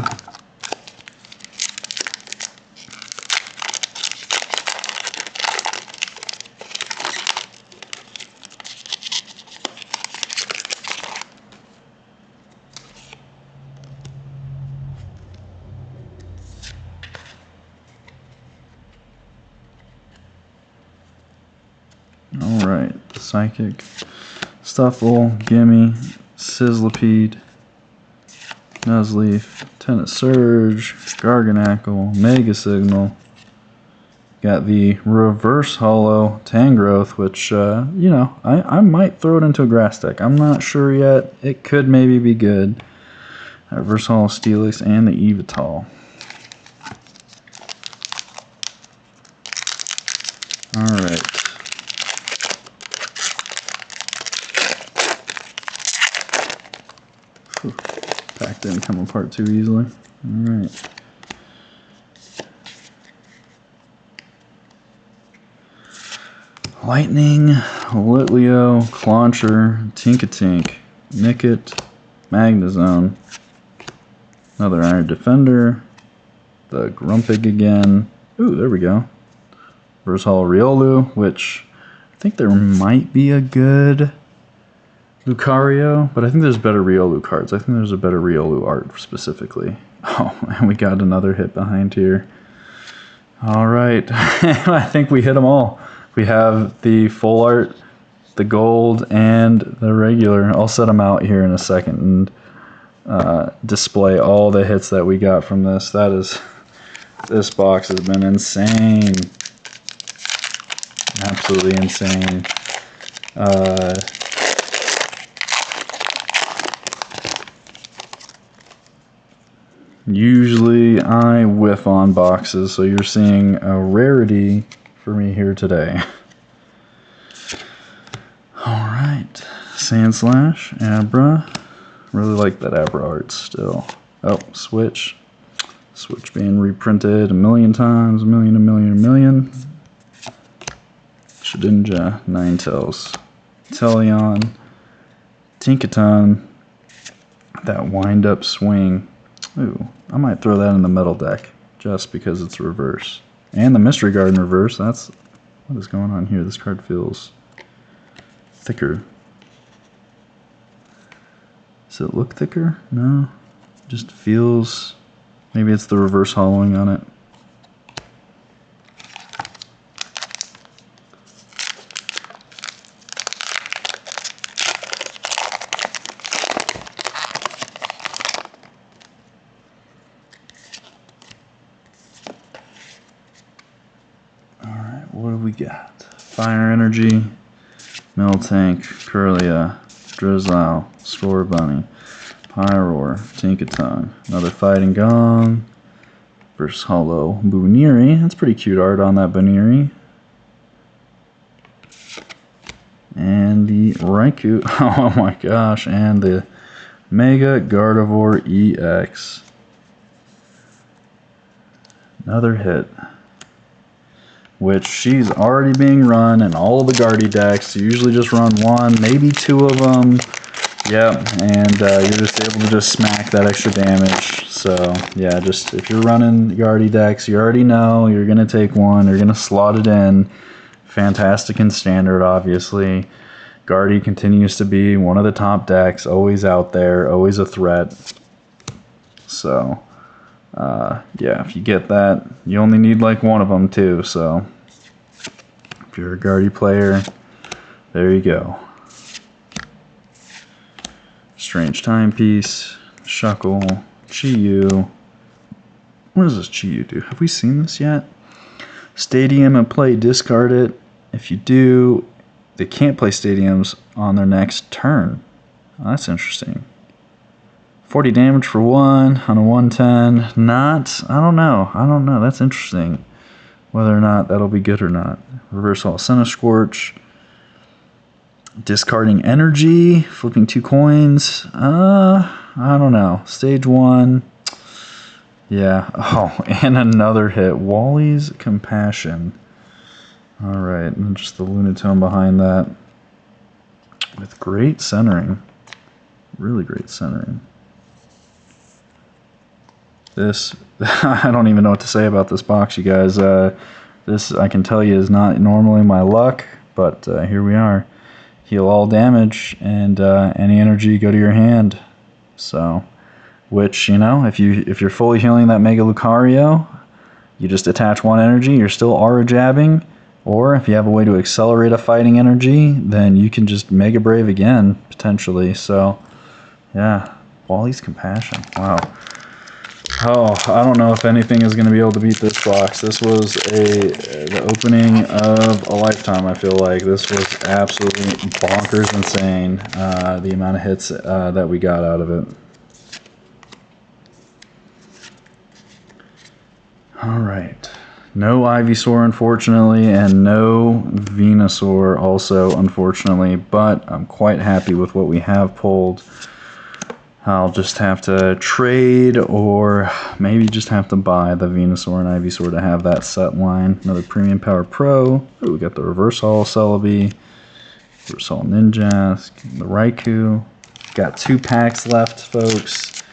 Alright, Psychic, Stuffle, Gimme, Sizzlipede, Nuzleaf, Tenant Surge, Garganackle, Mega Signal. Got the Reverse Holo Tangrowth, which, you know, I might throw it into a grass deck. I'm not sure yet. It could maybe be good. Reverse Holo Steelix and the Evital. Alright. Pack didn't come apart too easily. Alright. Lightning, Litleo, Clauncher, Tinkatink, Nickit, Magnezone, another Iron Defender, the Grumpig again. Ooh, there we go. Versal Riolu, which I think there might be a good Lucario, but I think there's better Riolu cards. I think there's a better Riolu art specifically. Oh, and we got another hit behind here. All right, I think we hit them all. We have the full art, the gold, and the regular. I'll set them out here in a second and display all the hits that we got from this. This box has been insane. Absolutely insane. Usually I whiff on boxes, so you're seeing a rarity for me here today. Alright, Sandslash, Abra. Really like that Abra art still. Oh, Switch. Switch being reprinted a million times, a million. Shedinja, Ninetales, Teleon, Tinkaton, that wind-up swing. Ooh, I might throw that in the metal deck just because it's reverse. And the Mystery Guard in reverse. That's what is going on here. This card feels thicker. Does it look thicker? No. It just feels... Maybe it's the reverse hollowing on it. What do we got? Fire Energy, Miltank, Kirlia, Drizzile, Scorbunny, Pyroar, Tinkaton, another Fighting Gong, versus Hollow Buniri. That's pretty cute art on that Buniri. and the Raikou. Oh my gosh, and the Mega Gardevoir EX. Another hit. Which she's already being run in all of the Guardy decks. You usually just run one, maybe two of them. Yep, and you're just able to just smack that extra damage. So yeah, just if you're running Guardy decks, you already know you're gonna take one. You're gonna slot it in. Fantastic in Standard, obviously. Guardy continues to be one of the top decks, always out there, always a threat. So yeah, if you get that, you only need like one of them too. So if you're a Guardy player, there you go. Strange Timepiece, Shuckle, Chi-Yu. What does this Chi-Yu do? Have we seen this yet? Stadium and play, discard it. If you do, they can't play stadiums on their next turn. Oh, that's interesting. 40 damage for one on a 110. I don't know. That's interesting. Whether or not that'll be good or not. Reverse Hall Scorch. Discarding energy, flipping 2 coins. I don't know. Stage 1. Yeah. Oh, and another hit. Wally's Compassion. Alright, and just the Lunatone behind that. With great centering. Really great centering. This, I don't even know what to say about this box, you guys. This, I can tell you, is not normally my luck, but here we are. Heal all damage, and any energy go to your hand. So, which, you know, if you're fully healing that Mega Lucario, you just attach 1 energy, you're still aura jabbing, or if you have a way to accelerate a fighting energy, then you can just Mega Brave again, potentially. So, yeah, Wally's Compassion. Wow. Oh, I don't know if anything is going to be able to beat this box. This was the opening of a lifetime, I feel like. This was absolutely bonkers insane, the amount of hits that we got out of it. Alright. No Ivysaur, unfortunately, and no Venusaur also, unfortunately, but I'm quite happy with what we have pulled. I'll just have to trade or maybe just have to buy the Venusaur and Ivysaur to have that set line. Another Premium Power Pro. Ooh, we got the Reverse Holo Celebi, Reverse Holo Ninjask, the Raikou. Got 2 packs left, folks.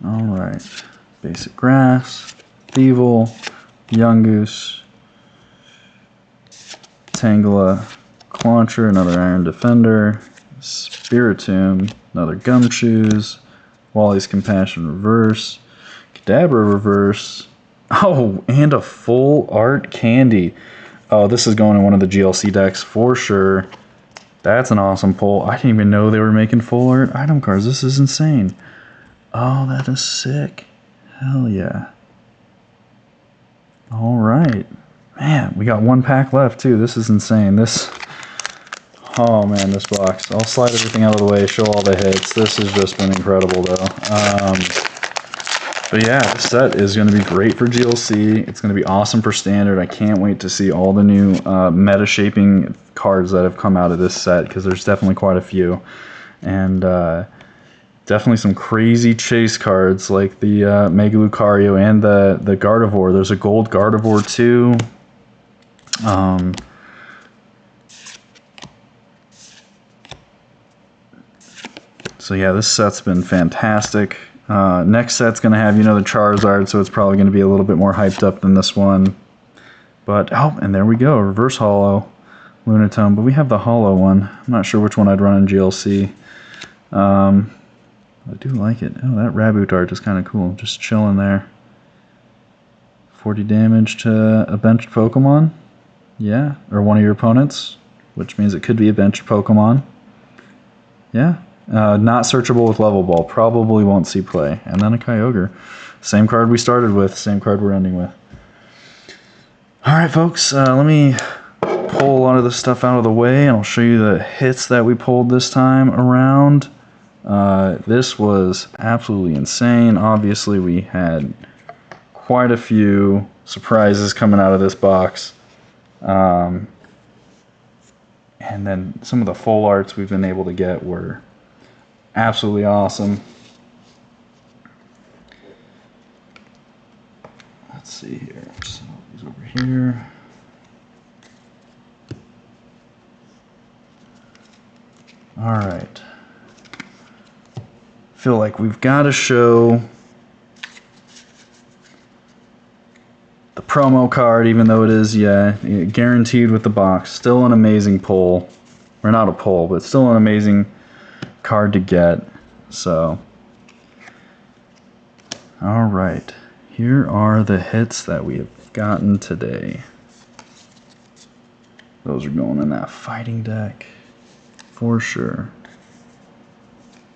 Alright, Basic Grass, Thievul, Yungoos, Tangela, Clauncher, another Iron Defender, Spiritomb, another Gumshoes, Wally's Compassion Reverse, Kadabra Reverse, oh, and a Full Art Candy. Oh, this is going in one of the GLC decks for sure. That's an awesome pull. I didn't even know they were making full art item cards. This is insane. Oh, that is sick. Hell yeah. Alright. Man, we got 1 pack left too. This is insane. Oh man, this box. I'll slide everything out of the way, show all the hits. This has just been incredible though. But yeah, this set is going to be great for GLC. It's going to be awesome for Standard. I can't wait to see all the new meta-shaping cards that have come out of this set, because there's definitely quite a few. And definitely some crazy chase cards like the Mega Lucario and the Gardevoir. There's a gold Gardevoir too. So yeah, this set's been fantastic. Next set's going to have, you know, the Charizard, so it's probably going to be a little bit more hyped up than this one. But, oh, and there we go, Reverse Holo Lunatone. But we have the Holo one. I'm not sure which one I'd run in GLC. I do like it. Oh, that Raboot is kind of cool. Just chilling there. 40 damage to a benched Pokemon. Yeah, or one of your opponents, which means it could be a benched Pokemon. Yeah. Not searchable with Level Ball. Probably won't see play. And then a Kyogre. Same card we started with. Same card we're ending with. Alright folks, let me pull a lot of this stuff out of the way and I'll show you the hits that we pulled this time around. This was absolutely insane. Obviously we had quite a few surprises coming out of this box. And then some of the full arts we've been able to get were absolutely awesome. Let's see here. So these over here. All right. Feel like we've got to show the promo card, even though it is, guaranteed with the box. Still an amazing pull. Or not a pull, but still an amazing card to get. So, all right. Here are the hits that we have gotten today. Those are going in that fighting deck for sure.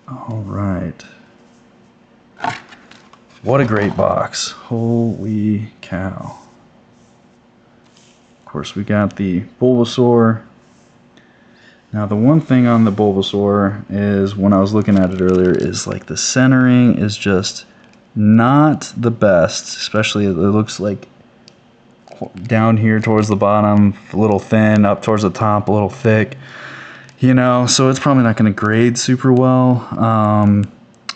All right. What a great box. Holy cow. Of course, we got the Bulbasaur. Now, the one thing on the Bulbasaur is, when I was looking at it earlier, is like the centering is just not the best, especially it looks like down here towards the bottom a little thin, up towards the top a little thick, you know, so it's probably not going to grade super well.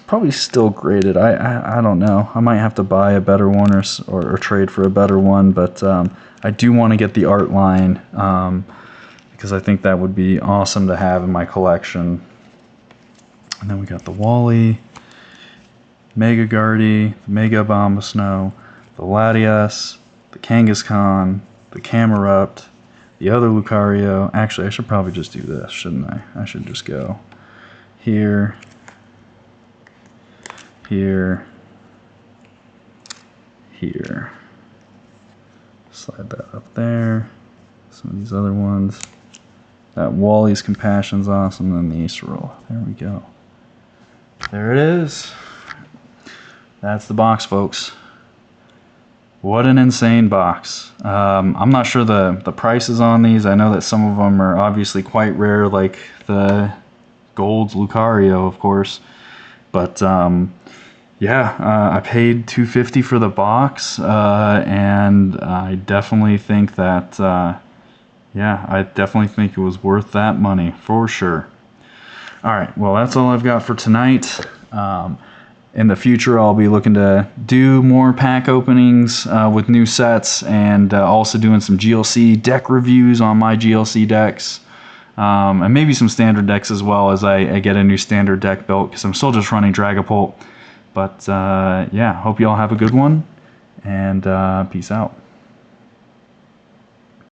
Probably still graded. I don't know, I might have to buy a better one or trade for a better one, but I do want to get the art line because I think that would be awesome to have in my collection. And then we got the Wally, Mega Guardy, the Mega Bombasnow, the Latias, the Kangaskhan, the Camerupt, the other Lucario. Actually, I should probably just do this, shouldn't I? I should just go here, here, here. Slide that up there. Some of these other ones. That Wally's Compassion's awesome, and then the Acerol. There we go. There it is. That's the box, folks. What an insane box. I'm not sure the prices on these. I know that some of them are obviously quite rare, like the Gold's Lucario, of course. But yeah, I paid $250 for the box, and I definitely think that, yeah, I definitely think it was worth that money, for sure. All right, well, that's all I've got for tonight. In the future, I'll be looking to do more pack openings with new sets, and also doing some GLC deck reviews on my GLC decks, and maybe some standard decks as well as I get a new standard deck built, because I'm still just running Dragapult. But yeah, hope you all have a good one, and peace out.